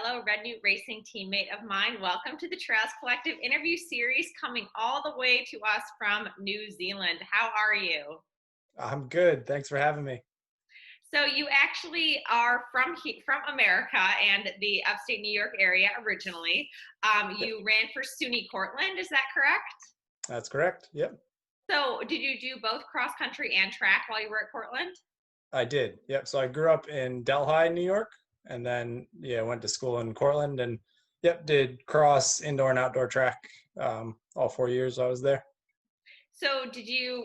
fellow Red Newt Racing teammate of mine. Welcome to the Trails Collective interview series coming all the way to us from New Zealand. How are you? I'm good. Thanks for having me. So you actually are from America and the upstate New York area originally. You ran for SUNY Cortland, is that correct? That's correct. Yep. So did you do both cross country and track while you were at Cortland? I did. Yep. So I grew up in Delhi, New York, and then went to school in Cortland and did cross, indoor and outdoor track all 4 years I was there. So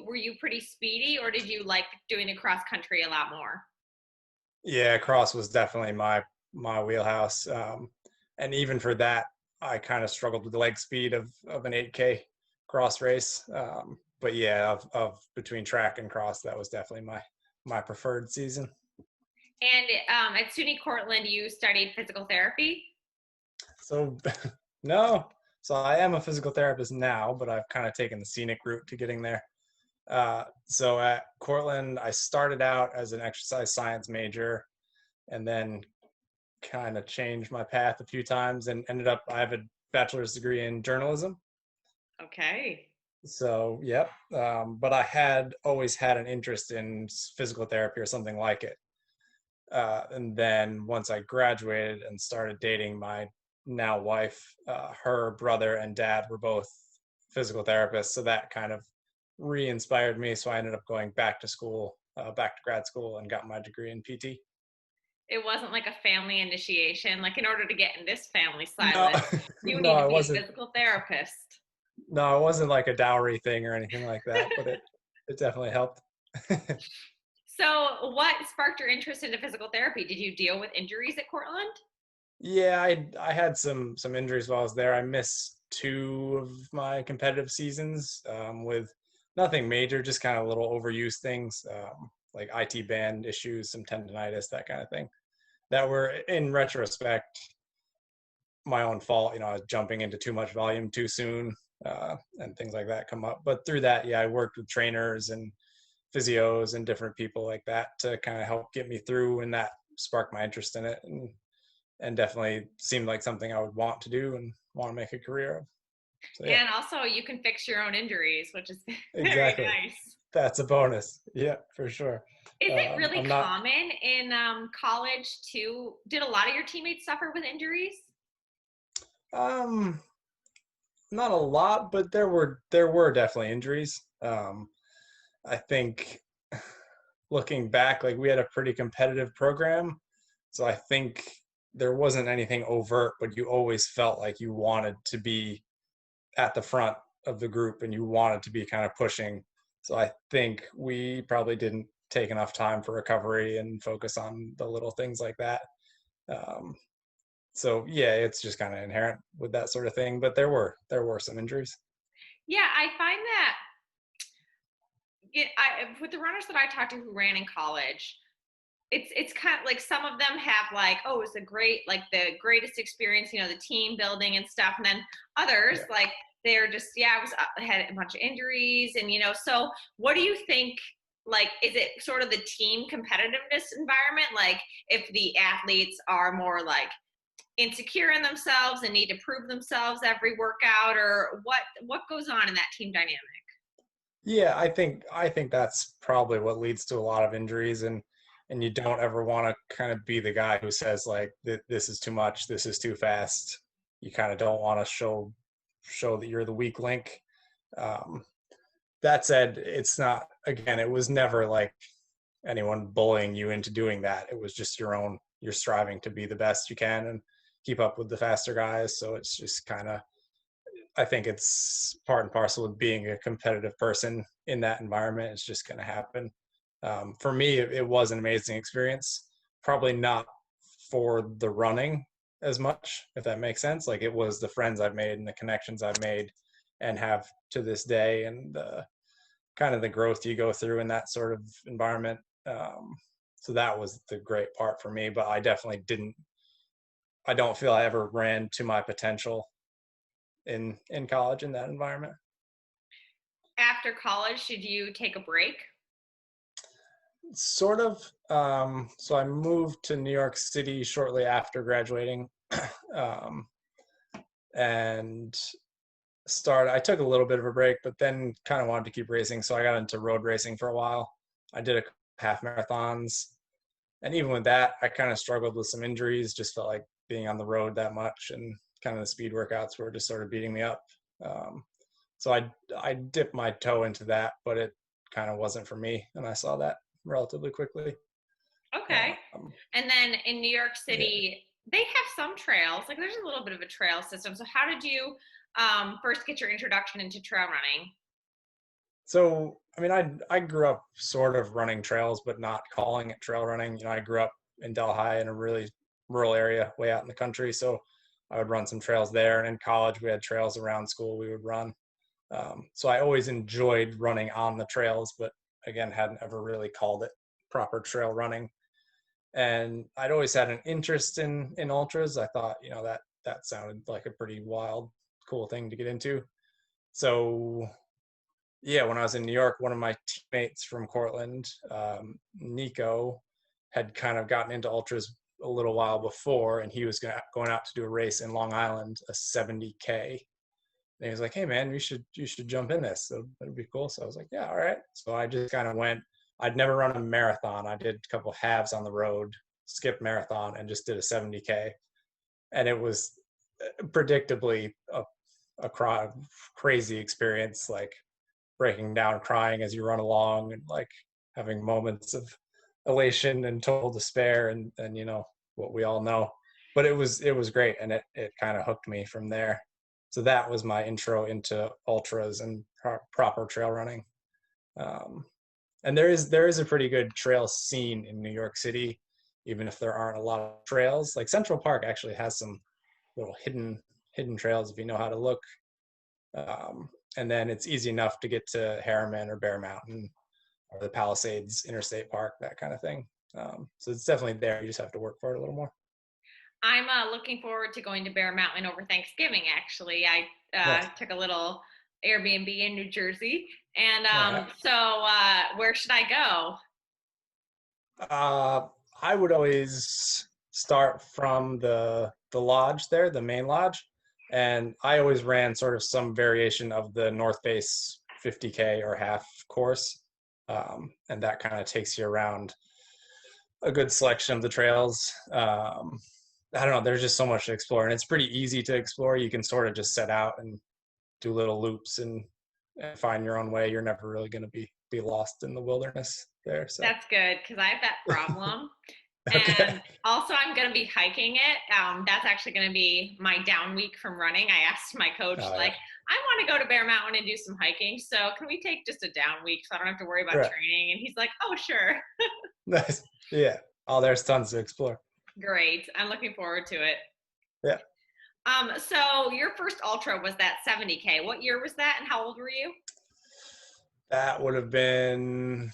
were you pretty speedy, or did you like doing the cross country a lot more? Yeah, cross was definitely my wheelhouse. And even for that, I kind of struggled with the leg speed of an 8K cross race. But yeah, of between track and cross, that was definitely my preferred season. And at SUNY Cortland, you studied physical therapy? So no, so I am a physical therapist now, but I've kind of taken the scenic route to getting there. So at Cortland, I started out as an exercise science major and then kind of changed my path a few times and I have a bachelor's degree in journalism. Okay. So, yep. But I had always had an interest in physical therapy or something like it. And then once I graduated and started dating my now wife, her brother and dad were both physical therapists. So that kind of re-inspired me. So I ended up going back to school, back to grad school, and got my degree in PT. It wasn't like a family initiation. Like, in order to get in this family, No, Silas, you need no, to it be a wasn't. physical therapist. No, it wasn't like a dowry thing or anything like that, but it definitely helped. So, what sparked your interest into physical therapy? Did you deal with injuries at Cortland? Yeah, I had some injuries while I was there. I missed two of my competitive seasons with nothing major, just kind of little overuse things like IT band issues, some tendonitis, that kind of thing. That were, in retrospect, my own fault. I was jumping into too much volume too soon and things like that come up. But through that, I worked with trainers and physios and different people like that to kind of help get me through, and that sparked my interest in it. And definitely seemed like something I would want to do and want to make a career of. So yeah, And also, you can fix your own injuries, which is very exactly. nice. That's a bonus. Yeah, for sure. Is it really I'm not, common in college to? Did a lot of your teammates suffer with injuries? um, not a lot, but there were definitely injuries. I think looking back, like we had a pretty competitive program, so I think there wasn't anything overt, but you always felt like you wanted to be at the front of the group and you wanted to be kind of pushing. So I think we probably didn't take enough time for recovery and focus on the little things like that. Um, so yeah, it's just kind of inherent with that sort of thing. But there were some injuries. Yeah, I find that with the runners that I talked to who ran in college, it's kind of like some of them have like, oh, it's the greatest experience, the team building and stuff, and then others Yeah. like they're just I had a bunch of injuries, and so what do you think? Like, is it sort of the team competitiveness environment? Like, if the athletes are more like insecure in themselves and need to prove themselves every workout, or what goes on in that team dynamic? Yeah, I think that's probably what leads to a lot of injuries, and you don't ever want to kind of be the guy who says like this is too much, this is too fast. You kind of don't want to show that you're the weak link. Um, that said, it's not, again, it was never like anyone bullying you into doing that. It was just you're striving to be the best you can and keep up with the faster guys. So it's just kind of, I think it's part and parcel of being a competitive person in that environment. It's just going to happen. For me, it was an amazing experience. Probably not for the running as much, if that makes sense. Like, it was the friends I've made and the connections I've made and have to this day, and kind of the growth you go through in that sort of environment. So that was the great part for me. But I definitely didn't. I don't feel I ever ran to my potential in college in that environment. After college, did you take a break? Sort of. So I moved to New York City shortly after graduating. um, and I took a little bit of a break, but then kind of wanted to keep racing. So I got into road racing for a while. I did a half marathons. And even with that, I kind of struggled with some injuries, just felt like being on the road that much, and kind of the speed workouts were just sort of beating me up. So I dipped my toe into that, but it kind of wasn't for me. And I saw that relatively quickly. Okay. And then in New York Yeah. City, they have some trails. Like there's a little bit of a trail system. So how did you first get your introduction into trail running? So, I mean, I grew up sort of running trails, but not calling it trail running. I grew up in Delhi in a really rural area way out in the country. So I would run some trails there. And in college, we had trails around school we would run. So I always enjoyed running on the trails, but again, hadn't ever really called it proper trail running. And I'd always had an interest in ultras. I thought, that sounded like a pretty wild, cool thing to get into. So yeah, when I was in New York, one of my teammates from Cortland, Nico, had kind of gotten into ultras a little while before, and he was going out to do a race in Long Island, a 70K. And he was like, "Hey man, you should jump in this. So that'd be cool." So I was like, "Yeah, all right." So I just kind of went. I'd never run a marathon. I did a couple halves on the road, skipped marathon, and just did a 70K. And it was predictably a crazy experience, like breaking down crying as you run along, and like having moments of elation and total despair, and what we all know. But it was great, and it kind of hooked me from there. So that was my intro into ultras and proper trail running. And there is a pretty good trail scene in New York City, even if there aren't a lot of trails. Like Central Park actually has some little hidden trails if you know how to look. And then it's easy enough to get to Harriman or Bear Mountain or the Palisades Interstate Park, that kind of thing. So it's definitely there. You just have to work for it a little more. I'm looking forward to going to Bear Mountain over Thanksgiving. Actually, I Nice. took a little Airbnb in New Jersey, and Oh, yeah. where should I go? I would always start from the lodge there, the main lodge, and I always ran sort of some variation of the North Face 50K or half course, and that kind of takes you around a good selection of the trails. I don't know. There's just so much to explore, and it's pretty easy to explore. You can sort of just set out and do little loops and find your own way. You're never really going to be lost in the wilderness there. So That's good because I have that problem. okay. And also, I'm going to be hiking it. That's actually going to be my down week from running. I asked my coach, Oh like, yeah. I want to go to Bear Mountain and do some hiking. So, can we take just a down week so I don't have to worry about Right. training? And he's like, oh, sure. Nice. Yeah. Oh, there's tons to explore. Great. I'm looking forward to it. Yeah. So, your first ultra was that 70K. What year was that and how old were you? That would have been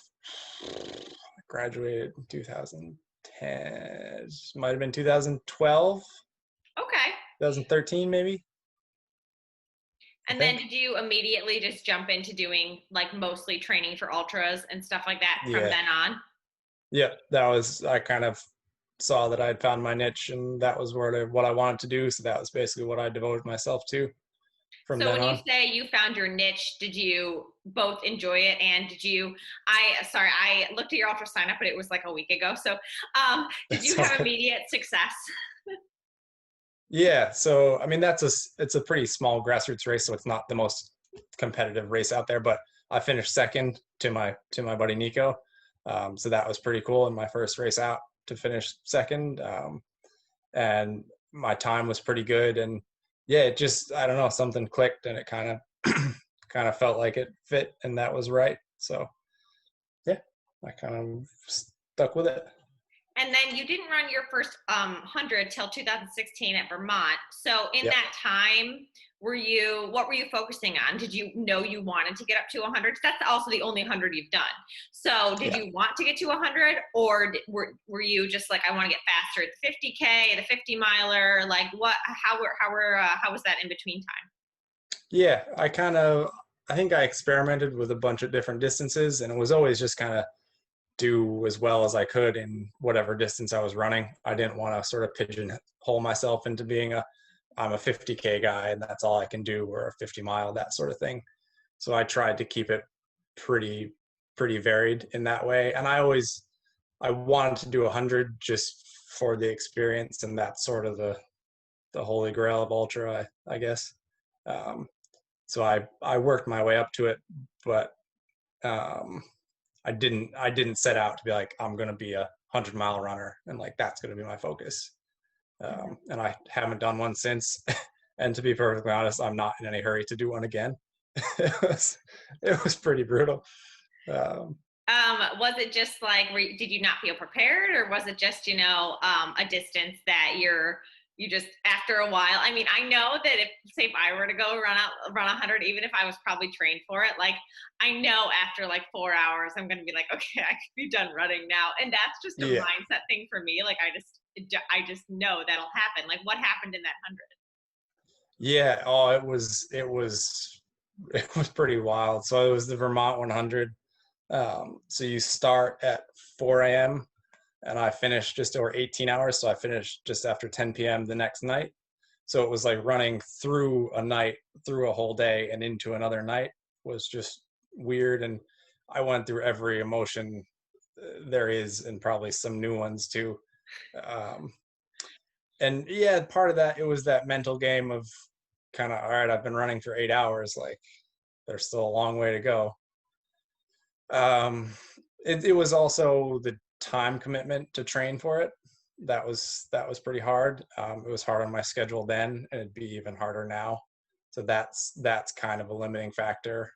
graduated in 2010. Might have been 2012, Okay. 2013 maybe, I And then think. did you immediately just jump into doing like mostly training for ultras and stuff like that from Yeah. then on? Yeah. I kind of saw that I'd found my niche, and that was what I wanted to do. So that was basically what I devoted myself to from So then when you on. say you found your niche, did you both enjoy it and did you I looked at your ultra sign up, but it was like a week ago. So did you That's all have good. immediate success? Yeah. So, I mean, it's a pretty small grassroots race. So it's not the most competitive race out there, but I finished second to my buddy Nico. So that was pretty cool in my first race out to finish second. And my time was pretty good. And yeah, it just, I don't know, something clicked, and it kind of, kind of felt like it fit, and that was right. So yeah, I kind of stuck with it. And then you didn't run your first 100 till 2016 at Vermont. So in Yep. that time, what were you focusing on? Did you know you wanted to get up to 100? That's also the only 100 you've done. So did Yeah. you want to get to 100, or were you just like, I want to get faster at the 50K, the 50 miler? Like what? How was that in between time? Yeah. I think I experimented with a bunch of different distances, and it was always just kind of do as well as I could in whatever distance I was running. I didn't want to sort of pigeonhole myself into being I'm a 50K guy and that's all I can do, or a 50 mile, that sort of thing. So I tried to keep it pretty varied in that way. And I wanted to do 100 just for the experience, and that's sort of the holy grail of ultra, I guess. So I worked my way up to it, but I didn't set out to be like, I'm going to be a 100-mile runner and like that's going to be my focus. And I haven't done one since. And to be perfectly honest, I'm not in any hurry to do one again. it was pretty brutal. Was it just like, did you not feel prepared, or was it just, a distance that you just, after a while, I mean, I know that if I were to go run 100, even if I was probably trained for it, like, I know after like 4 hours, I'm going to be like, okay, I could be done running now. And that's just a mindset thing for me. Like, I just know that'll happen. Like, what happened in that 100? Yeah. Oh, it was pretty wild. So it was the Vermont 100. So you start at 4 a.m. and I finished just over 18 hours. So I finished just after 10 p.m. the next night. So it was like running through a night, through a whole day and into another night was just weird. And I went through every emotion there is, and probably some new ones too. And yeah, part of that, it was that mental game of kind of, all right, I've been running for 8 hours. Like there's still a long way to go. It was also the time commitment to train for it. That was pretty hard. It was hard on my schedule then, and it'd be even harder now. So that's kind of a limiting factor.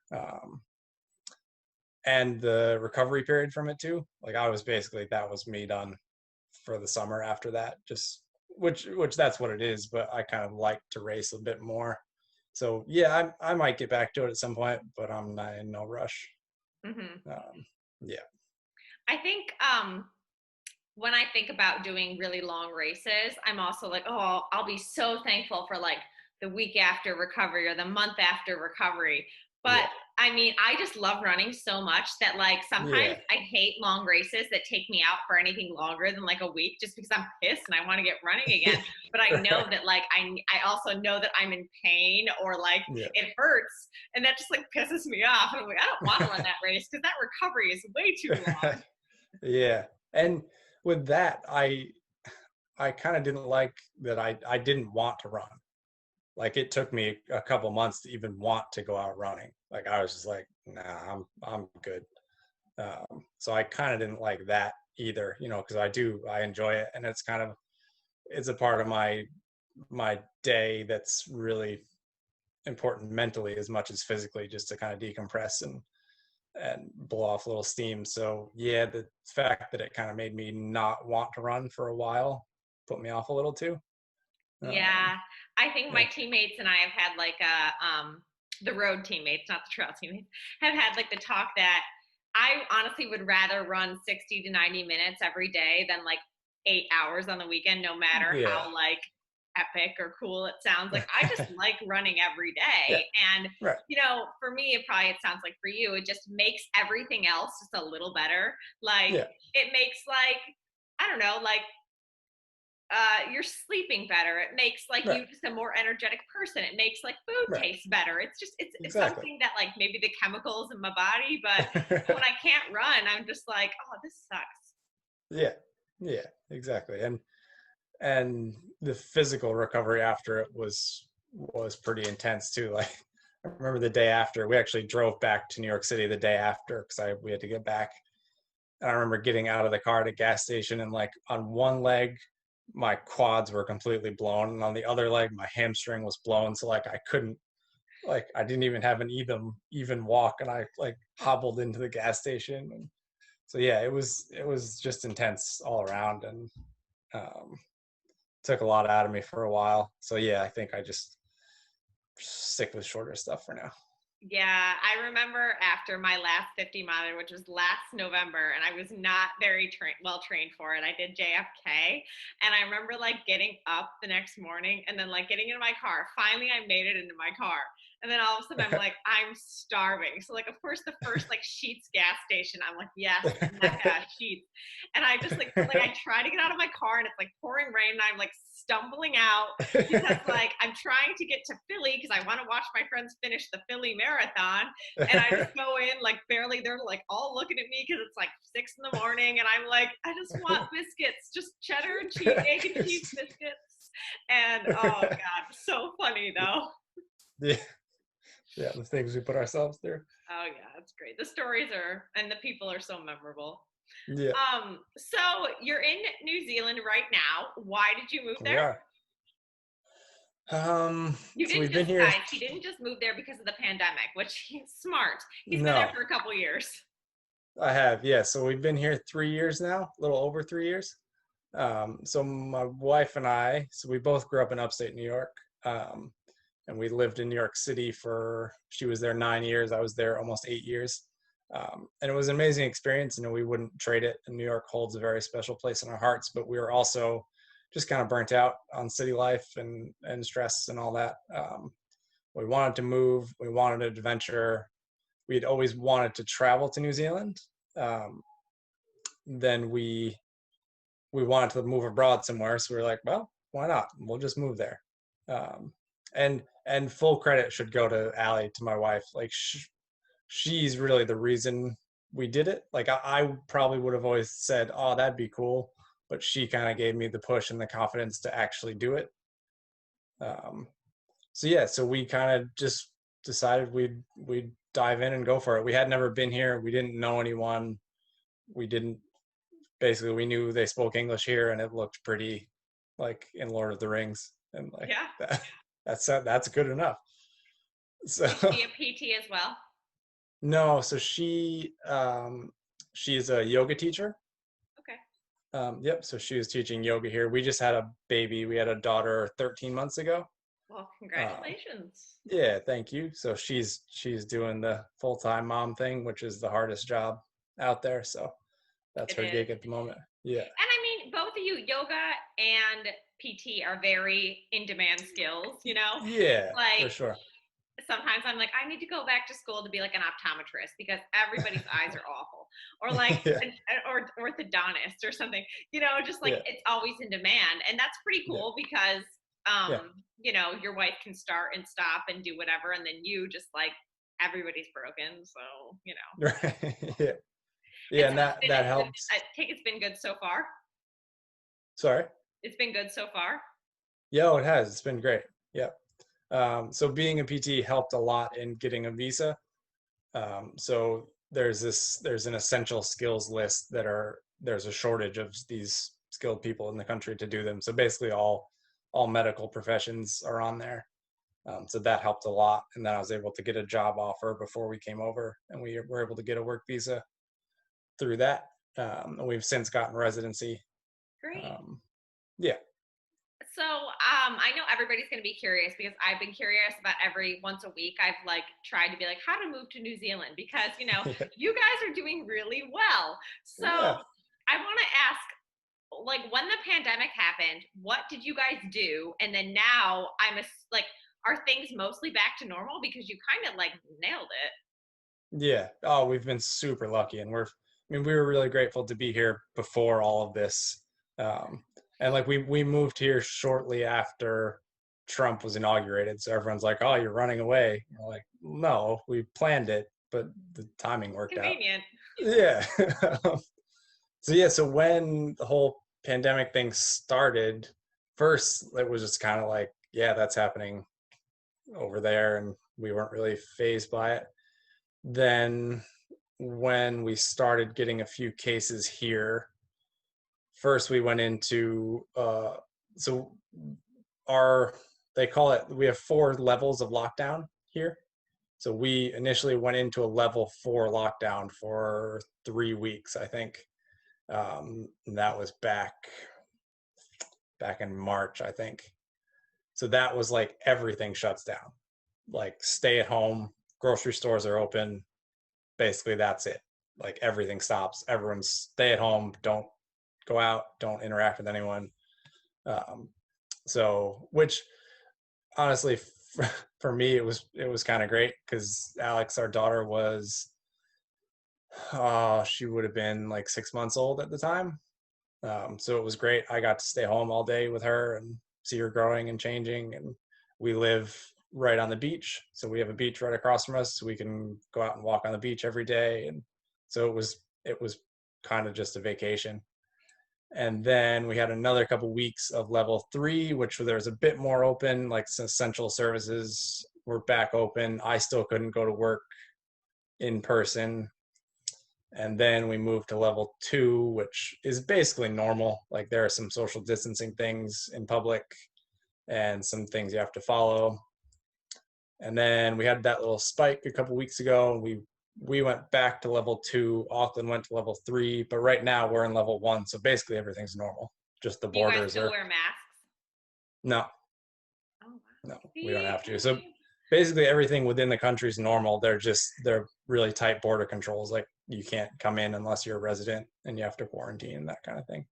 And the recovery period from it too. Like I was basically, that was me done for the summer after that. Just which that's what it is. But I kind of like to race a bit more. So yeah, I might get back to it at some point, but I'm not in no rush. Mm-hmm. Yeah. I think when I think about doing really long races, I'm also like, oh, I'll be so thankful for like the week after recovery or the month after recovery. But Yeah. I mean, I just love running so much that like sometimes Yeah. I hate long races that take me out for anything longer than like a week, just because I'm pissed and I want to get running again. But I know that like I also know that I'm in pain, or like Yeah. it hurts, and that just like pisses me off. And I'm like, I don't want to run that race because that recovery is way too long. Yeah. And with that, I kind of didn't like that. I didn't want to run. Like it took me a couple months to even want to go out running. Like I was just like, nah, I'm good. So I kind of didn't like that either, because I enjoy it, and it's a part of my day that's really important mentally as much as physically, just to kind of decompress and blow off a little steam. So yeah, the fact that it kind of made me not want to run for a while put me off a little too. Yeah, I think my Yeah. teammates and I have had like the road teammates, not the trail teammates, have had like the talk that I honestly would rather run 60 to 90 minutes every day than like 8 hours on the weekend, no matter Yeah. how like epic or cool it sounds. Like I just like running every Yeah. day. And Right. for me, it sounds like for you, it just makes everything else just a little better. Like Yeah. it makes like, I don't know, like you're sleeping better. It makes like Right. you just a more energetic person. It makes like food Right. taste better. It's just it's Exactly. something that like maybe the chemicals in my body, but when I can't run, I'm just like, oh, this sucks. Yeah. Yeah. Exactly. And the physical recovery after it was pretty intense too. Like I remember the day after, we actually drove back to New York City the day after because we had to get back. And I remember getting out of the car at a gas station, and like on one leg, my quads were completely blown, and on the other leg, my hamstring was blown. So like I couldn't, like I didn't even have an even walk, and I like hobbled into the gas station. And so yeah, it was just intense all around, and um, took a lot out of me for a while. So yeah, I think I just stick with shorter stuff for now. Yeah, I remember after my last 50 miler, which was last November, and I was not very well trained for it. I did JFK, and I remember like getting up the next morning and then like getting into my car. Finally, I made it into my car. And then all of a sudden I'm like, I'm starving. So like of course the first like Sheets gas station, I'm like, yes, Mecca, Sheets. And I just like I try to get out of my car and it's like pouring rain and I'm like stumbling out because like I'm trying to get to Philly because I want to watch my friends finish the Philly marathon. And I just go in like barely, they're like all looking at me because it's like 6 in the morning. And I'm like, I just want biscuits, just cheddar and cheese, egg and cheese biscuits. And oh God, so funny though. Yeah, yeah, the things we put ourselves through. Oh yeah, it's great. The stories are and the people are so memorable. Yeah, So you're in New Zealand right now. Why did you move we there? are. You So didn't we've been just, here. guys, he didn't just move there because of the pandemic, which he's smart. He's been there No, for a couple years. I have. Yeah, so we've been here 3 years now, a little over 3 years. So my wife and I, so we both grew up in upstate New York, and we lived in New York City for. She was there 9 years. I was there almost 8 years, and it was an amazing experience. You know, we wouldn't trade it. And New York holds a very special place in our hearts. But we were also just kind of burnt out on city life and stress and all that. We wanted to move. We wanted an adventure. We'd always wanted to travel to New Zealand. Um, then we wanted to move abroad somewhere, so we were like, well, why not? We'll just move there. Um, and full credit should go to Allie, to my wife. Like she's really the reason we did it. Like I probably would have always said, oh, that'd be cool, but she kind of gave me the push and the confidence to actually do it. Um, so yeah, so we kind of just decided we'd dive in and go for it. We had never been here. We didn't know anyone. We didn't basically we knew they spoke English here, and it looked pretty like in Lord of the Rings, and like Yeah. that. That's good enough. So Is she a PT as well? no, so she's a yoga teacher. Okay. Yep. So she was teaching yoga here. We just had a baby. We had a daughter 13 months ago. Well, Um, congratulations. yeah, thank you. So she's doing the full-time mom thing, which is the hardest job out there. So that's It her is. gig at the moment. Yeah. And I mean, both of you, yoga and PT are very in demand skills, you know? Yeah, for Like sure. sometimes I'm like, I need to go back to school to be like an optometrist because everybody's eyes are awful, or like Yeah. or orthodontist or something. You know, just like Yeah. it's always in demand, and that's pretty Yeah. cool because Yeah. you know, your wife can start and stop and do whatever, and then you just like everybody's broken, so you know. Right. Yeah. And Yeah, so and it's that been, helps. I think it's been good so far. Sorry. It's been good so far. Yeah, oh, it has. It's been great. Yeah. So being a PT helped a lot in getting a visa. So there's an essential skills list there's a shortage of these skilled people in the country to do them. So basically all medical professions are on there. So that helped a lot. And then I was able to get a job offer before we came over, and we were able to get a work visa through that. And we've since gotten residency. Great. Um, yeah. So, I know everybody's going to be curious because I've been curious about every once a week. I've like tried to be like how to move to New Zealand because, you know, Yeah. you guys are doing really well. So, Yeah. I want to ask like when the pandemic happened, what did you guys do? And then now like are things mostly back to normal because you kind of like nailed it. Yeah. Oh, we've been super lucky, and I mean, we were really grateful to be here before all of this. And like we moved here shortly after Trump was inaugurated, so everyone's like, "Oh, you're running away." And we're like, no, we planned it, but the timing worked out. Convenient. Yeah. So yeah, so when the whole pandemic thing started, first it was just kind of like, yeah, that's happening over there, and we weren't really phased by it. Then when we started getting a few cases here, first we went into so our they call it we have 4 levels of lockdown here. So we initially went into a level 4 lockdown for 3 weeks, I think. And that was back in March, I think. So that was like everything shuts down, like stay at home. grocery stores are open. Basically, that's it. Like everything stops. Everyone stay at home. Don't go out. Don't interact with anyone. Um, so, which honestly, for me, it was kind of great because Alex, our daughter, was she would have been like 6 months old at the time. So it was great. I got to stay home all day with her and see her growing and changing. And we live right on the beach, so we have a beach right across from us. So we can go out and walk on the beach every day. And so it was kind of just a vacation. And then we had another couple weeks of level 3, which there was a bit more open, like essential services were back open. I still couldn't go to work in person. And then we moved to level 2, which is basically normal. Like there are some social distancing things in public and some things you have to follow. And then we had that little spike a couple weeks ago, and we went back to level 2. Auckland went to level 3, but right now we're in level 1. So basically everything's normal. Just the Do you guys borders still are wear masks? no, Oh, wow. no, we don't See? have to. So basically everything within the country is normal. They're really tight border controls. Like you can't come in unless you're a resident, and you have to quarantine, that kind of thing.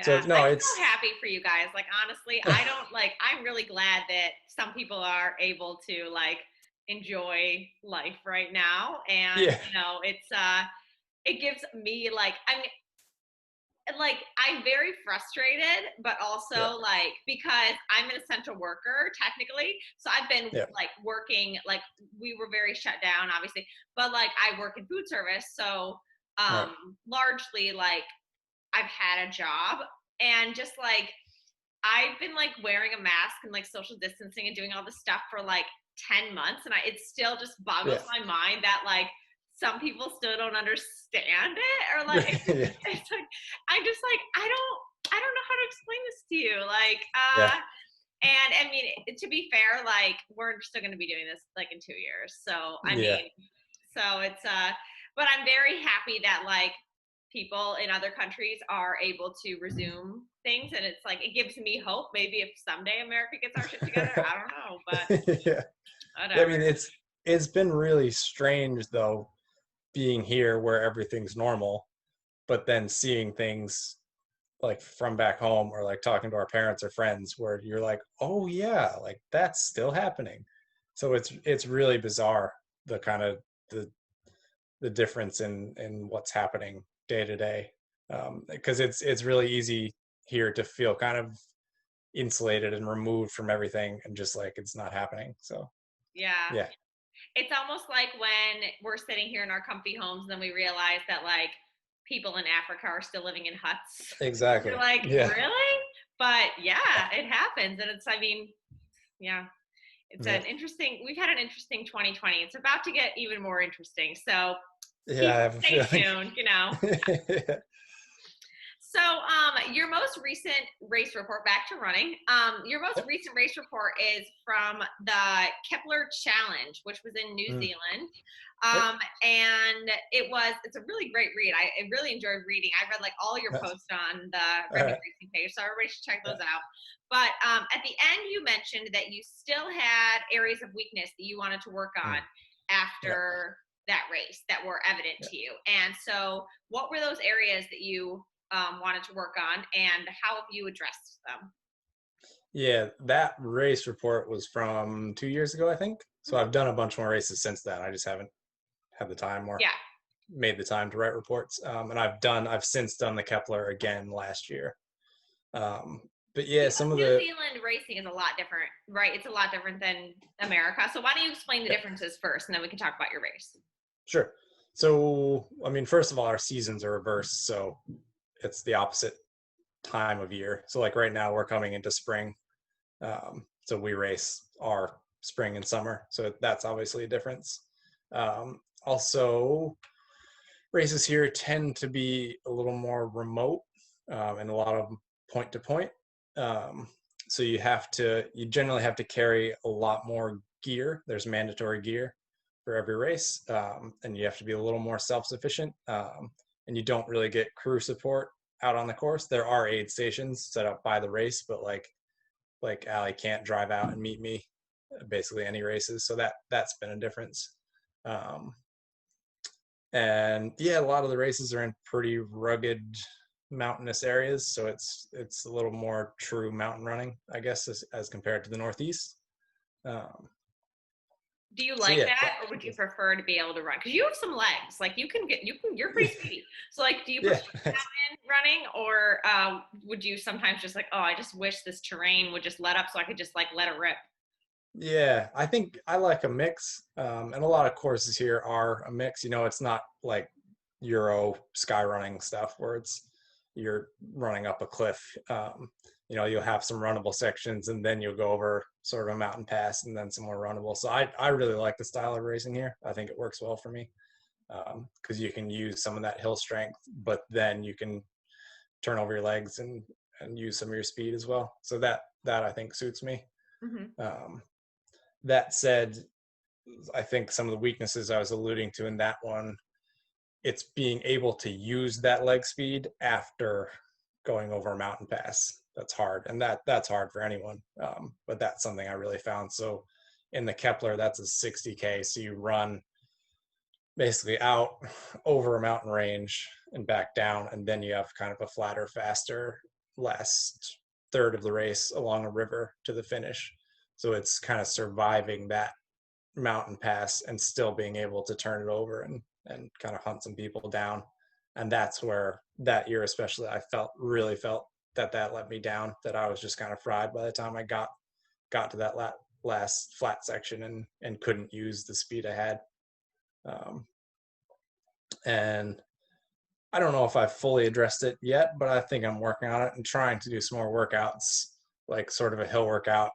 So Yeah, no, I'm it's so happy for you guys. Like honestly, I don't like I'm really glad that some people are able to like enjoy life right now. And yeah, you know, it gives me like I'm very frustrated, but yeah, also like because I'm an essential worker technically, so I've been yeah, like working like we were very shut down obviously, but like I work in food service, so right, largely like I've had a job and just like I've been like wearing a mask and like social distancing and doing all this stuff for like 10 months and it still just boggles yeah, my mind that like some people still don't understand it or like yeah, it's like I'm just like I don't know how to explain this to you like yeah, and I mean to be fair like we're still going to be doing this like in 2 years so I yeah, mean so it's but I'm very happy that like people in other countries are able to resume things and it's like it gives me hope maybe if someday America gets our shit together I don't know but yeah. Yeah, I whatever. mean, it's been really strange though, being here where everything's normal, but then seeing things like from back home or like talking to our parents or friends where you're like, oh yeah, like that's still happening. So it's really bizarre, the kind of the difference in what's happening day to day, because it's really easy here to feel kind of insulated and removed from everything and just like it's not happening. So Yeah, yeah, it's almost like when we're sitting here in our comfy homes and then we realize that like people in Africa are still living in huts. You're exactly. like, Yeah, really? But yeah, it happens. And it's, I mean, yeah, it's yeah, an interesting, we've had an interesting 2020. It's about to get even more interesting. So yeah. keep, I have a stay feeling. tuned, you know. Yeah. So, your most recent race report, back to running, your most Yep. recent race report is from the Kepler Challenge, which was in New Mm, Zealand. yep. And it's a really great read. I really enjoyed reading. I read like all your Nice. posts on the All Renegade right. Racing page, so everybody should check Yeah. those out. But at the end, you mentioned that you still had areas of weakness that you wanted to work on Mm, yeah. after that race that were evident Yeah. to you. And so, what were those areas that you wanted to work on, and how have you addressed them? Yeah. That race report was from 2 years ago, I think. So Hmm. I've done a bunch more races since then. I just haven't had the time or Yeah. made the time to write reports. And I've since done the Kepler again last year. Um, but yeah, Because some of New the Zealand racing is a lot different, right? It's a lot different than America. So why don't you explain the yeah, differences first, and then we can talk about your race. sure. So I mean, first of all, our seasons are reversed, so it's the opposite time of year. So like right now, we're coming into spring. So we race our spring and summer. So that's obviously a difference. Also, races here tend to be a little more remote, and a lot of point to point. Um, so you generally have to carry a lot more gear. There's mandatory gear for every race, and you have to be a little more self-sufficient. And you don't really get crew support out on the course. There are aid stations set up by the race, but like Allie can't drive out and meet me basically any races. So that's been a difference. Um, and yeah, a lot of the races are in pretty rugged mountainous areas, so it's a little more true mountain running, I guess, as compared to the Northeast. Um, Do you so like yeah, that, or would you prefer to be able to run? Because you have some legs, like you're pretty yeah, speedy. So like, do you yeah. prefer mountain running, or would you sometimes just like, oh, I just wish this terrain would just let up so I could just like let it rip? Yeah, I think I like a mix, and a lot of courses here are a mix. It's not like Euro sky running stuff where you're running up a cliff. You'll have some runnable sections, and then you'll go over sort of a mountain pass, and then some more runnable. So I really like the style of racing here. I think it works well for me because you can use some of that hill strength, but then you can turn over your legs and use some of your speed as well. So that I think suits me. Hmm. Um, that said, I think some of the weaknesses I was alluding to in that one, it's being able to use that leg speed after going over a mountain pass. That's hard, and that's hard for anyone. But that's something I really found. So in the Kepler, that's a 60K. So you run basically out over a mountain range and back down, and then you have kind of a flatter, faster last third of the race along a river to the finish. So it's kind of surviving that mountain pass and still being able to turn it over and kind of hunt some people down. And that's where that year especially I really felt that let me down, that I was just kind of fried by the time I got to that last flat section and couldn't use the speed I had. um, and I don't know if I've fully addressed it yet, but I think I'm working on it and trying to do some more workouts, like sort of a hill workout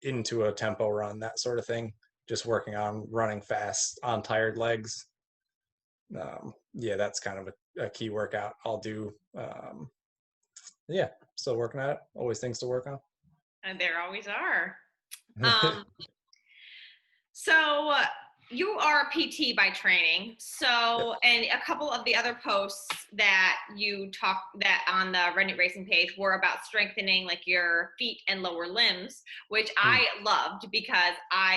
into a tempo run, that sort of thing. Just working on running fast on tired legs. Yeah, that's kind of a key workout I'll do. Yeah, still working at it. Always things to work on. And there always are. Um, So you are a PT by training. Yep. So, and a couple of the other posts that you talk that on the Reddit Racing page were about strengthening like your feet and lower limbs, which Hmm. I loved because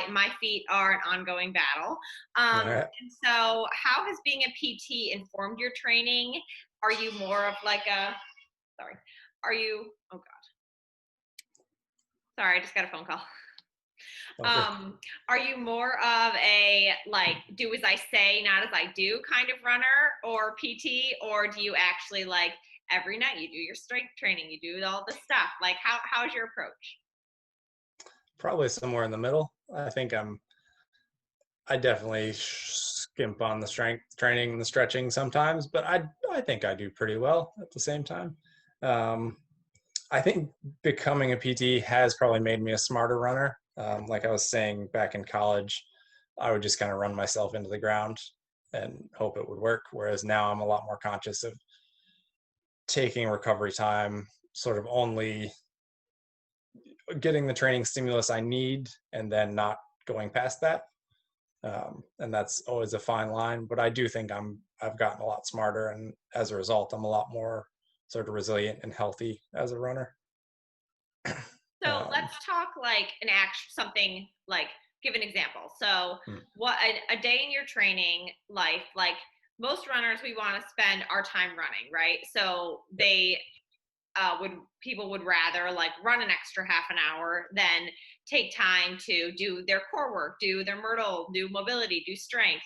my feet are an ongoing battle. All right. And so, how has being a PT informed your training? Are you more of like a sorry? Are you? Oh God, sorry, I just got a phone call. Okay. Um, are you more of a like do as I say, not as I do kind of runner or PT, or do you actually like every night you do your strength training, you do all the stuff? Like how's your approach? Probably somewhere in the middle. I definitely skimp on the strength training and the stretching sometimes, but I think I do pretty well at the same time. Um, I think becoming a PT has probably made me a smarter runner. Like I was saying back in college, I would just kind of run myself into the ground and hope it would work. Whereas now I'm a lot more conscious of taking recovery time, sort of only getting the training stimulus I need and then not going past that. And that's always a fine line, but I do think I've gotten a lot smarter, and as a result, I'm a lot more sort of resilient and healthy as a runner. So Um, let's talk like an act something like give an example. So hmm, what a day in your training life, like most runners we want to spend our time running, right? So they would people would rather like run an extra half an hour than take time to do their core work, do their myrtle, do mobility, do strength.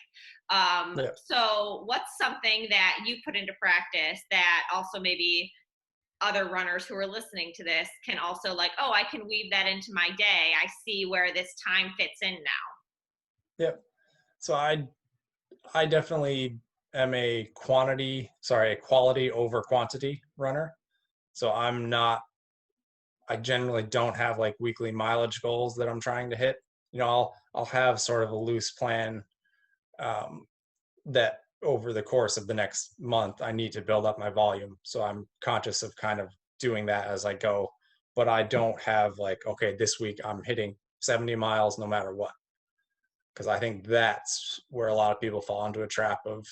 yeah. So what's something that you put into practice that also maybe other runners who are listening to this can also like, oh, I can weave that into my day. I see where this time fits in now. Yeah. So I definitely am a quality over quantity runner. So I generally don't have like weekly mileage goals that I'm trying to hit. I'll have sort of a loose plan um, that over the course of the next month I need to build up my volume. So I'm conscious of kind of doing that as I go, but I don't have like, okay, this week I'm hitting 70 miles no matter what, because I think that's where a lot of people fall into a trap of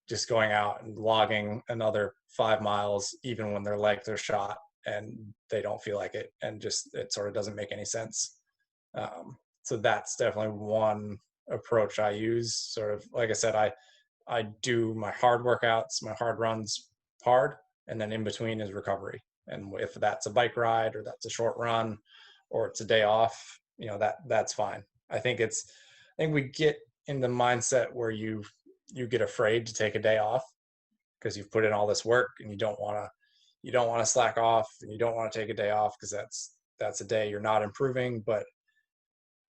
just going out and logging another 5 miles even when their legs are shot and they don't feel like it, and just it sort of doesn't make any sense. So that's definitely one approach I use. Sort of like I said, I do my hard workouts, my hard runs hard, and then in between is recovery. And if that's a bike ride or that's a short run or it's a day off, that's fine. I think we get in the mindset where you get afraid to take a day off because you've put in all this work and you don't want to slack off, and you don't want to take a day off because that's a day you're not improving. But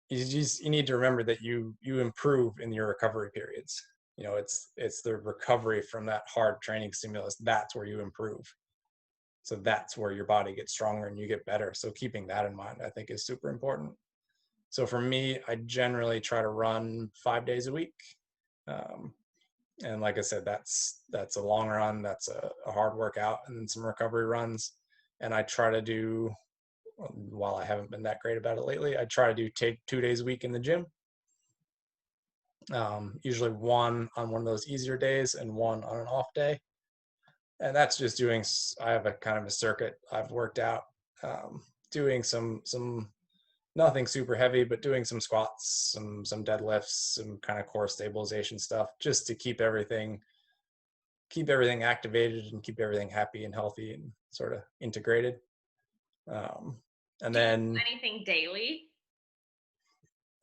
you need to remember that you improve in your recovery periods. It's the recovery from that hard training stimulus. That's where you improve. So that's where your body gets stronger and you get better. So keeping that in mind, I think, is super important. So for me, I generally try to run 5 days a week. And like I said, that's a long run. That's a hard workout, and then some recovery runs. And I try to do, while I haven't been that great about it lately, I try to take 2 days a week in the gym. Usually one on one of those easier days and one on an off day. And that's just I have a kind of a circuit I've worked out, doing some nothing super heavy, but doing some squats, some deadlifts, some kind of core stabilization stuff, just to keep everything activated and keep everything happy and healthy and sort of integrated. And then anything daily?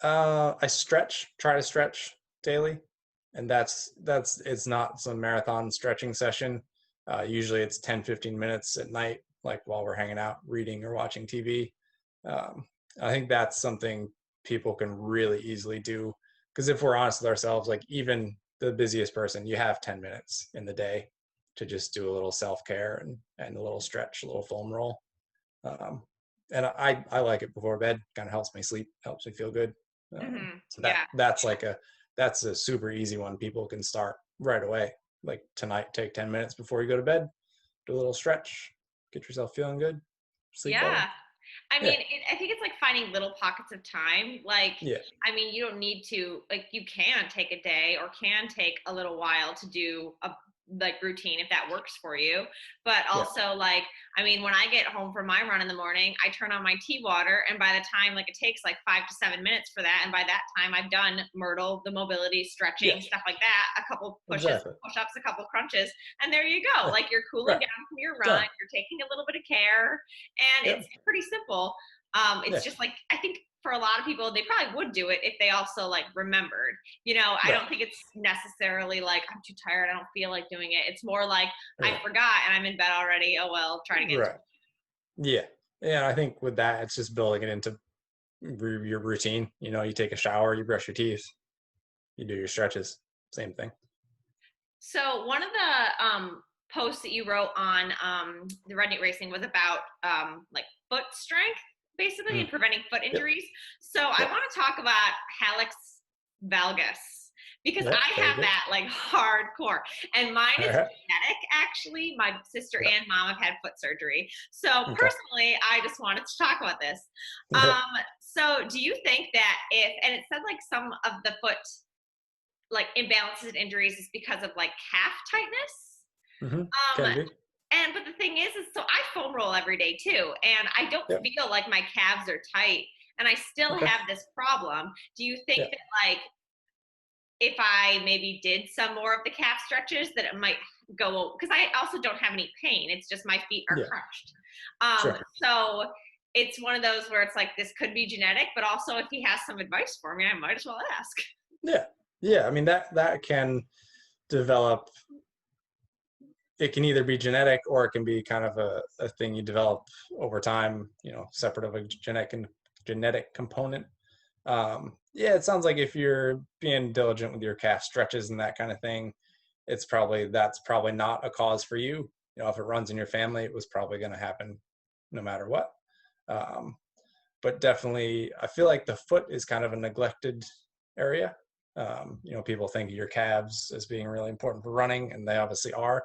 I try to stretch daily, and it's not some marathon stretching session. Usually it's 10-15 minutes at night, like while we're hanging out, reading or watching TV. I think that's something people can really easily do, because if we're honest with ourselves, like even the busiest person, you have 10 minutes in the day to just do a little self-care and a little stretch, a little foam roll. And I like it before bed. Kind of helps me sleep, helps me feel good. So that's a super easy one people can start right away. Like tonight, take 10 minutes before you go to bed, do a little stretch, get yourself feeling good, sleep better. I mean, I think it's like finding little pockets of time. Like, I mean, you don't need to, like, you can take a day or can take a little while to do a routine if that works for you. But also, like, I mean, when I get home from my run in the morning, I turn on my tea water, and by the time, like, it takes like 5 to 7 minutes for that, and by that time I've done Myrtle, the mobility, stretching, stuff like that, a couple pushes, push-ups, a couple crunches, and there you go. Like, you're cooling down from your run, you're taking a little bit of care, and it's pretty simple. It's just like, I think for a lot of people, they probably would do it if they also like remembered. I don't think it's necessarily like, I'm too tired, I don't feel like doing it. It's more like, I forgot and I'm in bed already. Oh well, try to get to it. Yeah, I think with that, it's just building it into your routine. You take a shower, you brush your teeth, you do your stretches, same thing. So one of the posts that you wrote on the Redneck Racing was about like foot strength, basically, and preventing foot injuries. So I want to talk about hallux valgus, because I have that like hardcore, and mine is genetic. Actually, my sister and mom have had foot surgery. So personally, I just wanted to talk about this. So do you think that and it said like some of the foot like imbalances and injuries is because of like calf tightness? But the thing is so I foam roll every day too, and I don't feel like my calves are tight, and I still have this problem. Do you think that like if I maybe did some more of the calf stretches that it might go, because I also don't have any pain, it's just my feet are crunched. So it's one of those where it's like, this could be genetic, but also if he has some advice for me, I might as well ask. I mean, that can develop. It can either be genetic or it can be kind of a thing you develop over time, separate of a genetic component. It sounds like if you're being diligent with your calf stretches and that kind of thing, that's probably not a cause for you. If it runs in your family, it was probably going to happen no matter what. But definitely, I feel like the foot is kind of a neglected area. People think of your calves as being really important for running, and they obviously are.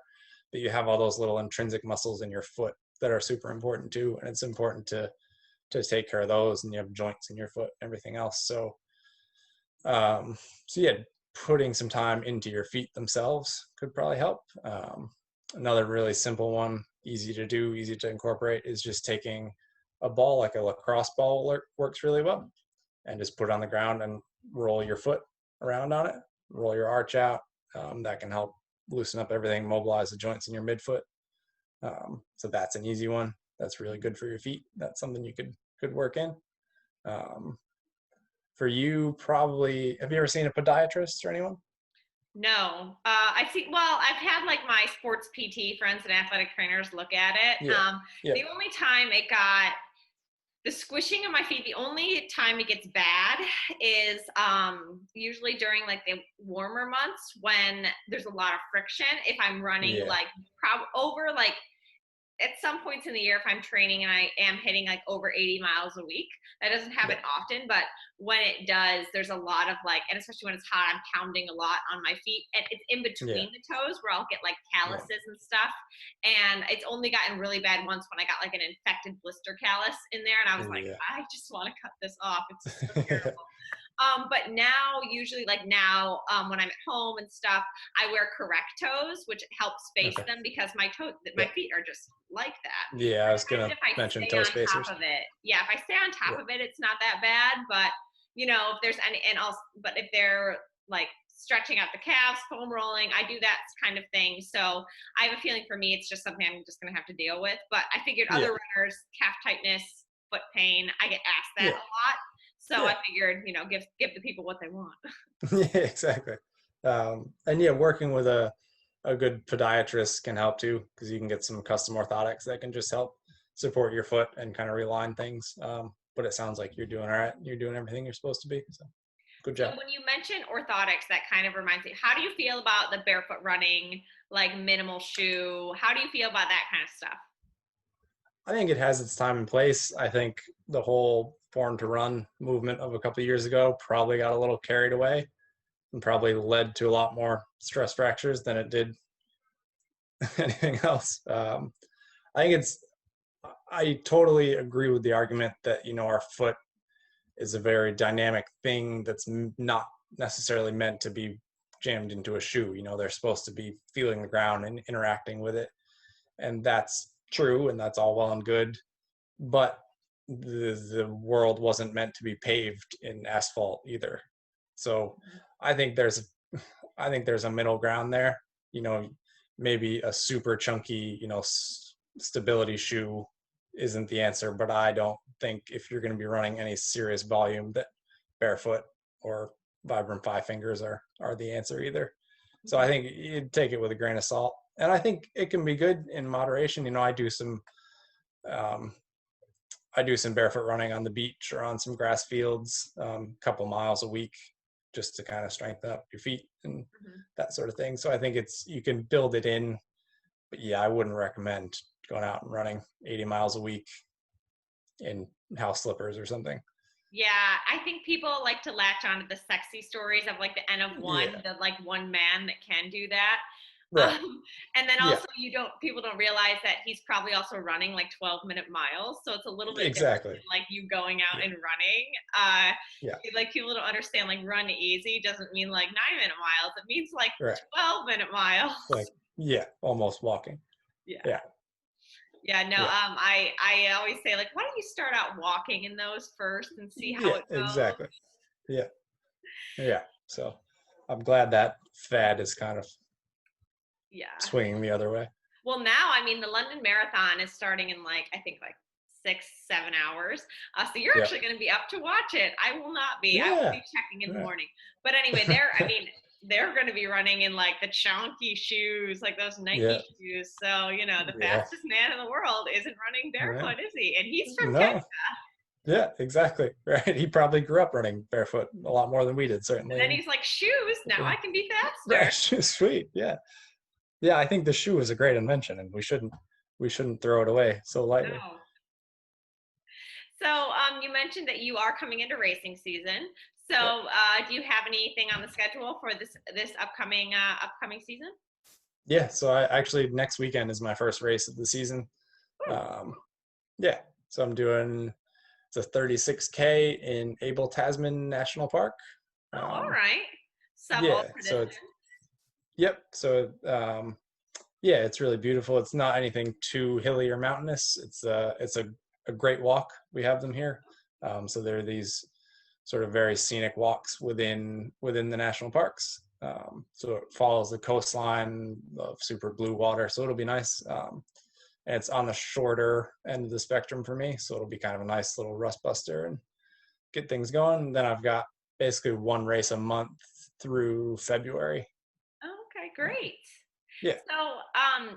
But you have all those little intrinsic muscles in your foot that are super important too, and it's important to take care of those. And you have joints in your foot, and everything else. So putting some time into your feet themselves could probably help. Another really simple one, easy to do, easy to incorporate, is just taking a ball, like a lacrosse ball, works really well, and just put it on the ground and roll your foot around on it, roll your arch out. That can help loosen up everything, mobilize the joints in your midfoot. So that's an easy one. That's really good for your feet. That's something you could work in. For you, probably, have you ever seen a podiatrist or anyone? No, I see. Well, I've had like my sports PT friends and athletic trainers look at it. Yeah. Yeah. The only time it got the squishing of my feet, the only time it gets bad is usually during like the warmer months when there's a lot of friction. If I'm running Yeah. like over like at some points in the year, if I'm training and I am hitting like over 80 miles a week, that doesn't happen Yeah. often, but when it does, there's a lot of like, and especially when it's hot, I'm pounding a lot on my feet, and it's in Yeah. between the toes where I'll get like Yeah. calluses and stuff. And it's only gotten really bad once when I got like an infected blister callus in there, and I was like, Yeah. I just want to cut this off. It's just so Yeah. terrible. But now, usually, like now, when I'm at home and stuff, I wear correct toes, which helps space Okay. them because my Yeah. feet are just like that. Yeah. I was And gonna if I mention stay toe on spacers. top of it, yeah, if I stay on top Yeah. of it, it's not that bad. But if there's any, and also, but if they're like stretching out the calves, foam rolling, I do that kind of thing. So I have a feeling for me, it's just something I'm just gonna have to deal with. But I figured Yeah. other runners, calf tightness, foot pain, I get asked that Yeah. a lot. So Yeah. I figured, give the people what they want. Yeah. Exactly. And yeah, working with a good podiatrist can help too, because you can get some custom orthotics that can just help support your foot and kind of realign things. But it sounds like you're doing all right. You're doing everything you're supposed to be. So good So job. when you mention orthotics, that kind of reminds me, how do you feel about the barefoot running, like minimal shoe? How do you feel about that kind of stuff? I think it has its time and place. I think the whole Born to Run movement of a couple of years ago probably got a little carried away and probably led to a lot more stress fractures than it did anything else. I totally agree with the argument that, our foot is a very dynamic thing that's not necessarily meant to be jammed into a shoe. They're supposed to be feeling the ground and interacting with it. And that's true, and that's all well and good. But the world wasn't meant to be paved in asphalt either. So I think there's a middle ground there. Maybe a super chunky, stability shoe isn't the answer, but I don't think if you're going to be running any serious volume that barefoot or Vibram Five Fingers are the answer either. So I think you take it with a grain of salt, and I think it can be good in moderation. Um, I do some barefoot running on the beach or on some grass fields, a couple miles a week, just to kind of strengthen up your feet and Mm-hmm. that sort of thing. So I think you can build it in, but yeah, I wouldn't recommend going out and running 80 miles a week in house slippers or something. Yeah, I think people like to latch onto the sexy stories of like the N of one, Yeah. the like one man that can do that. Right. And then Yeah. also people don't realize that he's probably also running like 12-minute miles. So it's a little bit different Exactly. than like you going out Yeah. and running. Uh, Yeah. like people don't understand like run easy doesn't mean like 9-minute miles. It means like Right. 12-minute miles. Like, yeah, almost walking. Yeah. Yeah. Yeah, no, Yeah. I always say like, why don't you start out walking in those first and see how Yeah. it goes? Exactly. Yeah. Yeah. So I'm glad that fad is kind of Yeah. swinging the other way. Well, now, I mean, the London Marathon is starting in like, I think like 6, 7 hours. So you're Yeah. actually going to be up to watch it. I will not be. I will Yeah. be checking in the Yeah. morning. But anyway, they're going to be running in like the chunky shoes, like those Yeah. Nike shoes. So, the Yeah. fastest man in the world isn't running Yeah. barefoot, is he? And he's from Kenya. No. Yeah, exactly. Right. He probably grew up running barefoot a lot more than we did, And certainly. then he's like, shoes, now I can be Right. faster. Sweet. Yeah. Yeah. I think the shoe is a great invention, and we shouldn't throw it away so lightly. No. So, you mentioned that you are coming into racing season. So, Yep. do you have anything on the schedule for this upcoming season? Yeah. So I actually next weekend is my first race of the season. Um, yeah. So I'm doing it's a 36K in Abel Tasman National Park. Oh, all Um, right. Old yeah. So tradition. yep. So yeah, it's really beautiful. It's not anything too hilly or mountainous. It's a great walk. We have them here. So there are these sort of very scenic walks within the national parks. So it follows the coastline of super blue water, so it'll be nice. And it's on the shorter end of the spectrum for me, so it'll be kind of a nice little rust buster and get things going. And then I've got basically one race a month through February. Oh, okay, great. Yeah. So,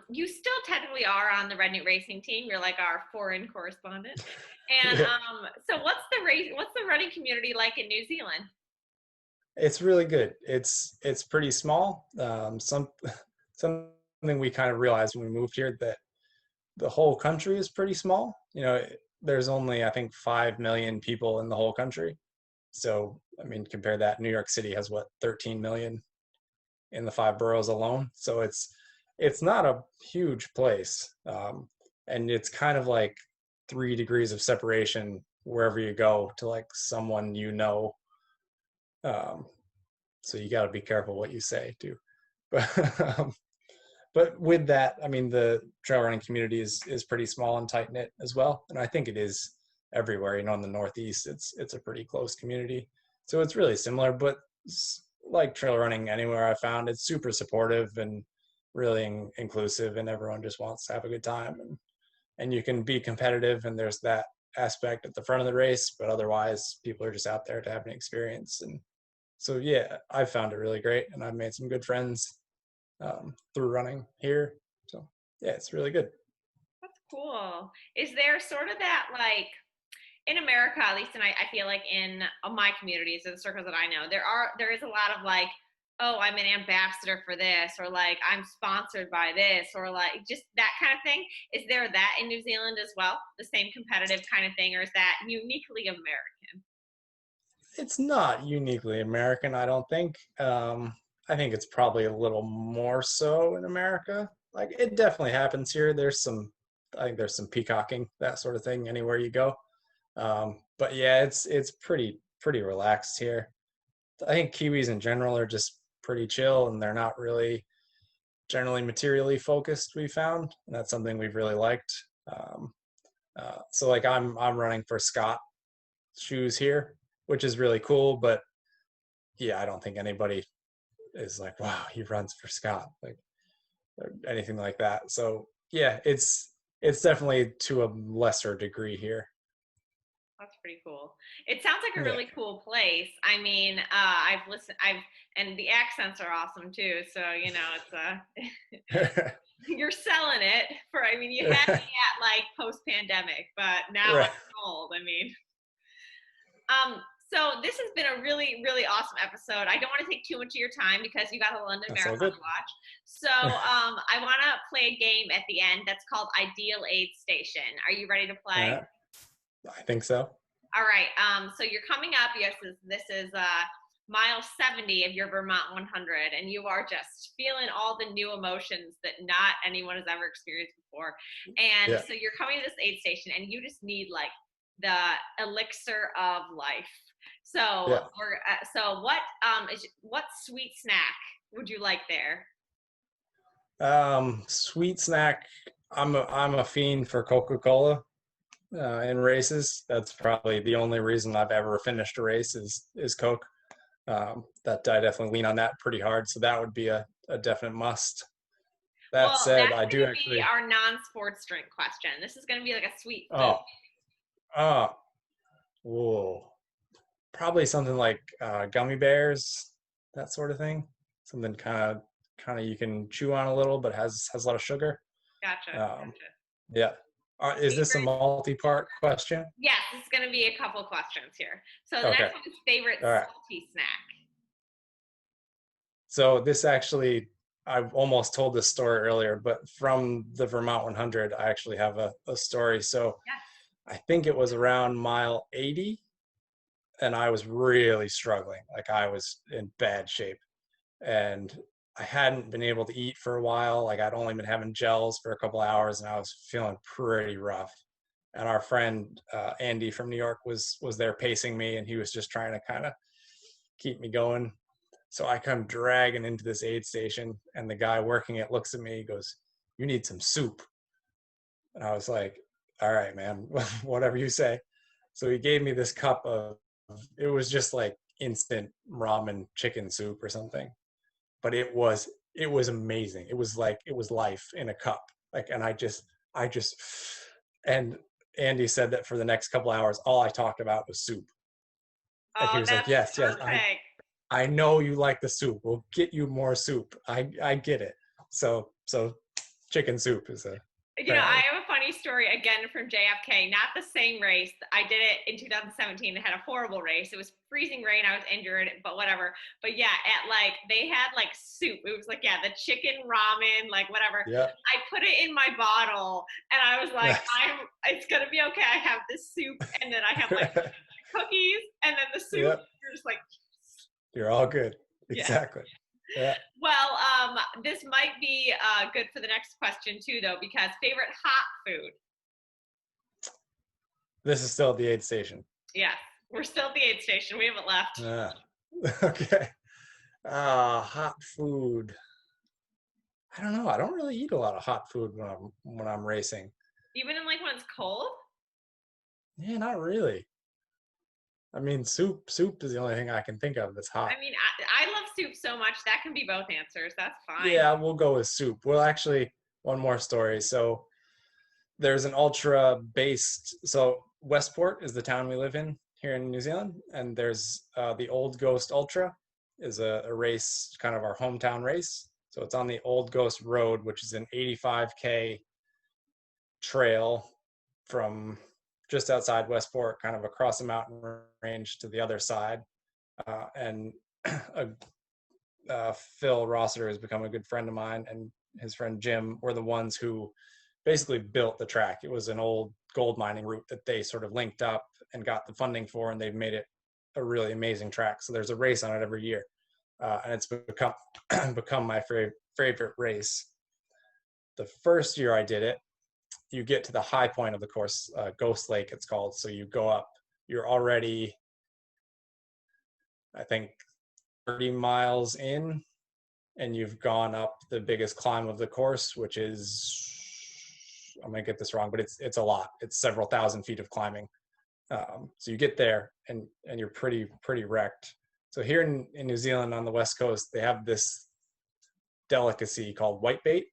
you still technically are on the Red Newt Racing team. You're like our foreign correspondent. And Yeah. so what's the running community like in New Zealand? It's really good. It's pretty small. Something we kind of realized when we moved here, that the whole country is pretty small. There's only, I think, 5 million people in the whole country. So, I mean, compare that. New York City has what, 13 million in the 5 boroughs alone. So it's not a huge place, and it's kind of like 3 degrees of separation wherever you go to like someone you know. Um, so you got to be careful what you say too. But but with that, I mean, the trail running community is pretty small and tight knit as well, and I think it is everywhere. In the Northeast, it's a pretty close community, so it's really similar. But like trail running anywhere I found, it's super supportive and really inclusive, and everyone just wants to have a good time, and you can be competitive, and there's that aspect at the front of the race, but otherwise people are just out there to have an experience. And so yeah, I found it really great, and I've made some good friends through running here. So yeah, it's really good. That's cool. Is there sort of that, like, in America, at least, and I feel like in my communities or the circles that I know, there is a lot of like, oh, I'm an ambassador for this, or like I'm sponsored by this, or like just that kind of thing. Is there that in New Zealand as well? The same competitive kind of thing, or is that uniquely American? It's not uniquely American, I don't think. I think it's probably a little more so in America. Like, it definitely happens here. I think there's some peacocking, that sort of thing, anywhere you go. But yeah, it's pretty relaxed here. I think Kiwis in general are just pretty chill, and they're not really generally materially focused. We found, and that's something we've really liked. Um, so like I'm running for Scott shoes here, which is really cool. But yeah, I don't think anybody is like, wow, he runs for Scott, like, or anything like that. So yeah, it's definitely to a lesser degree here. That's pretty cool. It sounds like a Yeah. really cool place. I mean, and the accents are awesome too. So, you're selling it for, I mean, you had me at like post pandemic, but now Right. I'm sold. I mean, so this has been a really, really awesome episode. I don't want to take too much of your time because you got the London That's all Marathon good. to watch. So, I want to play a game at the end that's called Ideal Aid Station. Are you ready to All play? right. I think so. All right. So you're coming up. Yes, this is mile 70 of your Vermont 100, and you are just feeling all the new emotions that not anyone has ever experienced before. And Yeah. so you're coming to this aid station, and you just need like the elixir of life. So, Yeah. what sweet snack would you like there? Sweet snack. I'm a fiend for Coca-Cola in races. That's probably the only reason I've ever finished a race is Coke. That I definitely lean on that pretty hard. So that would be a definite must. That Well, said, that's I going do to be actually. our non-sports drink question. This is going to be like a sweet food. Oh, oh, whoa. Probably something like gummy bears, that sort of thing. Something kind of you can chew on a little, but has a lot of sugar. Gotcha. Um, Gotcha. yeah. Is this a Favorite multi-part question? Yes, it's going to be a couple questions here. So the Okay. next one is favorite All right. salty snack. So this actually, I almost told this story earlier, but from the Vermont 100, I actually have a story. So Yes. I think it was around mile 80, and I was really struggling. Like, I was in bad shape, and I hadn't been able to eat for a while. Like, I'd only been having gels for a couple hours, and I was feeling pretty rough. And our friend Andy from New York was there pacing me, and he was just trying to kind of keep me going. So I come dragging into this aid station, and the guy working it looks at me, he goes, "You need some soup." And I was like, "All right, man, whatever you say." So he gave me this cup of it was just like instant ramen chicken soup or something, but it was amazing. It was like it was life in a cup. Like, and I just and Andy said that for the next couple hours, all I talked about was soup. And he Oh, was like, that's "Yes, yes, perfect. I know you like the soup. We'll get you more soup. I get it." So chicken soup is a I apparently. have a funny story again from JFK, not the same race. I did it in 2017. I had a horrible race. It was freezing rain. I was injured, but whatever. But yeah, at like, they had like soup. It was like, yeah, the chicken ramen, like whatever. Yeah. I put it in my bottle and I was like, it's going to be okay. I have this soup and then I have like cookies and then the soup. Yeah. You're just like, You're all good. yeah. Exactly. Yeah. Well, this might be good for the next question too, though, because favorite hot food. This is still at the aid station. Yes, we're still at the aid station. We haven't left. Ah. Okay. Hot food. I don't know. I don't really eat a lot of hot food when I'm racing. Even in like when it's cold. Yeah, not really. I mean, soup is the only thing I can think of that's hot. I mean, I love soup so much. That can be both answers. That's fine. Yeah, we'll go with soup. Well, actually, one more story. So there's an ultra based. So Westport is the town we live in here in New Zealand, and there's the Old Ghost Ultra is a race, kind of our hometown race. So it's on the Old Ghost Road, which is an 85K trail from just outside Westport, kind of across the mountain range to the other side. And Phil Rossiter has become a good friend of mine, and his friend Jim were the ones who basically built the track. It was an old gold mining route that they sort of linked up and got the funding for, and they've made it a really amazing track. So there's a race on it every year, and it's become become my favorite race. The first year I did it, you get to the high point of the course, Ghost Lake it's called. So you go up, you're already, I think, 30 miles in, and you've gone up the biggest climb of the course, which is, I'm gonna get this wrong, but it's a lot. It's several thousand feet of climbing. So you get there and you're pretty wrecked. So here in New Zealand on the West Coast, they have this delicacy called whitebait.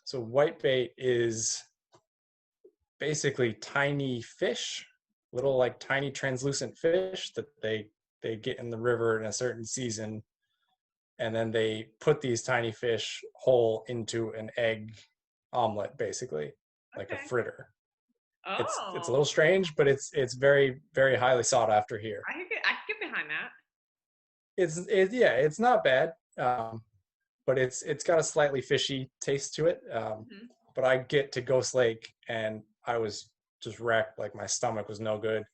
So whitebait is basically tiny fish, little like tiny translucent fish that they get in the river in a certain season, and then they put these tiny fish whole into an egg omelet, basically, like a Okay. fritter. It's a Oh, little strange, but it's very highly sought after here. I could get behind that. Yeah, it's not bad, but it's got a slightly fishy taste to it. Mhm. But I get to Ghost Lake and I was just wrecked, like my stomach was no good.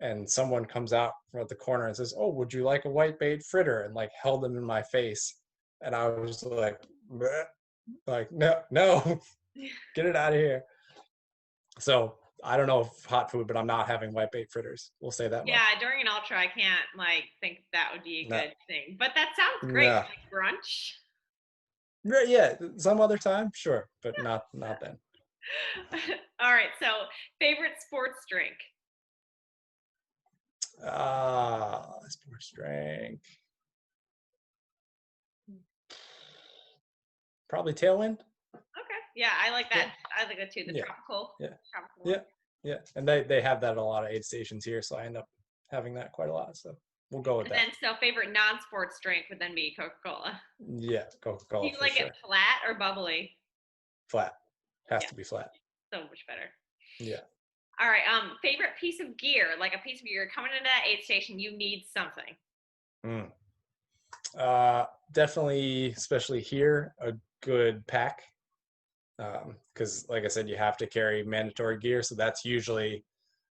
And someone comes out from the corner and says, "Oh, would you like a whitebait fritter?" And like held them in my face, and I was like, bleh. Like, no, get it out of here. So I don't know if hot food, but I'm not having whitebait fritters. We'll say that much. Yeah, during an ultra, I can't like think that would be a No, good thing. But that sounds great, no. like brunch. Yeah, some other time, sure, but not then. All right. So, favorite sports drink. Sports drink. Probably Tailwind. Okay. Yeah, I like Yeah, that. I like that too. The yeah, yeah, tropical yeah, one. yeah. And they have that at a lot of aid stations here, so I end up having that quite a lot. So we'll go with And that. then, so favorite non-sports drink would then be Coca-Cola. Yeah, Do Coca-Cola you for like it sure. flat or bubbly? Flat. Has Yeah, to be flat. so much better. Yeah. All right. Favorite piece of gear, like a piece of gear coming into that aid station, you need something. Mm. Definitely, especially here, a good pack. Because, like I said, you have to carry mandatory gear. So that's usually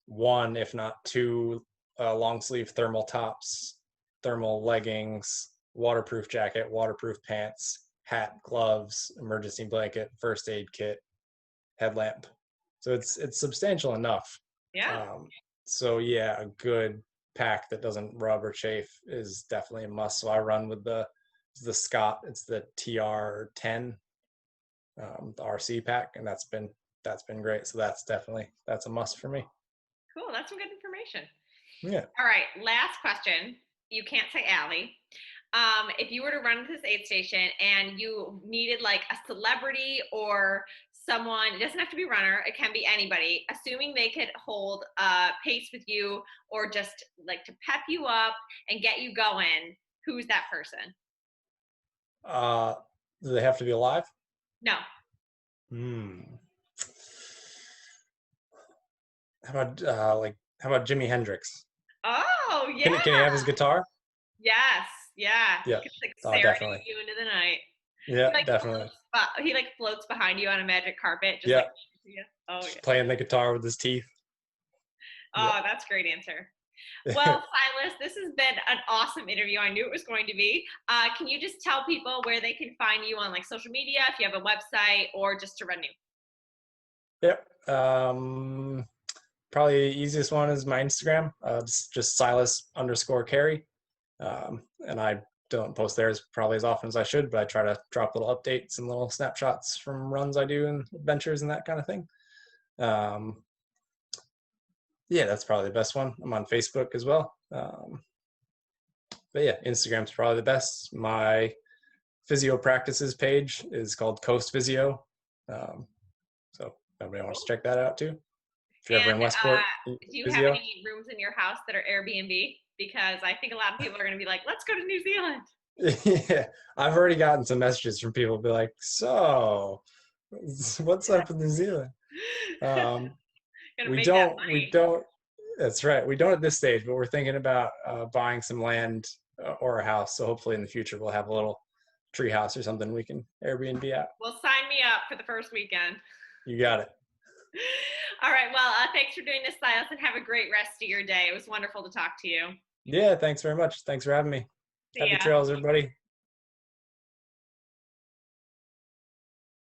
one, if not two, long sleeve thermal tops, thermal leggings, waterproof jacket, waterproof pants, hat, gloves, emergency blanket, first aid kit, headlamp. So it's substantial enough. Yeah. Um, so yeah, a good pack that doesn't rub or chafe is definitely a must. So I run with the Scott. It's the TR10, the RC pack, and that's been great. So that's a must for me. Cool. That's some good information. Yeah. All right, last question. You can't say Allie. If you were to run to this aid station and you needed like a celebrity or someone, it doesn't have to be a runner, it can be anybody, assuming they could hold a pace with you or just like to pep you up and get you going, who's that person? Uh, do they have to be alive? No. Hmm. How about Jimi Hendrix? Oh, yeah. Can he have his guitar? Yes. Yeah. He Yeah. could like Oh, serenade definitely. you into the night. Yeah, definitely. He like floats behind you on a magic carpet, just Yeah. like, yeah. Oh, yeah. Just playing the guitar with his teeth. Yeah. Oh, that's a great answer. Well, Silas, this has been an awesome interview. I knew it was going to be. Can you just tell people where they can find you on like social media, if you have a website, or just to run you? Yep. Probably easiest one is my Instagram. Just Silas_Carey. And I don't post there as probably as often as I should, but I try to drop little updates and little snapshots from runs I do and adventures and that kind of thing. Yeah, that's probably the best one. I'm on Facebook as well. But yeah, Instagram's probably the best. My physio practices page is called Coast Physio. So if anybody wants to check that out too. If you're ever in And Westport, do you have physio. any rooms in your house that are Airbnb? Because I think a lot of people are going to be like, let's go to New Zealand. Yeah, I've already gotten some messages from people be like, so what's up in New Zealand? Gonna We make that don't, we money. don't, that's right. We don't at this stage, but we're thinking about buying some land or a house. So hopefully in the future, we'll have a little tree house or something we can Airbnb at. Well, sign me up for the first weekend. You got it. All right. Well, thanks for doing this, Silas, and have a great rest of your day. It was wonderful to talk to you. Yeah, thanks very much. Thanks for having me. See Happy ya. trails, everybody.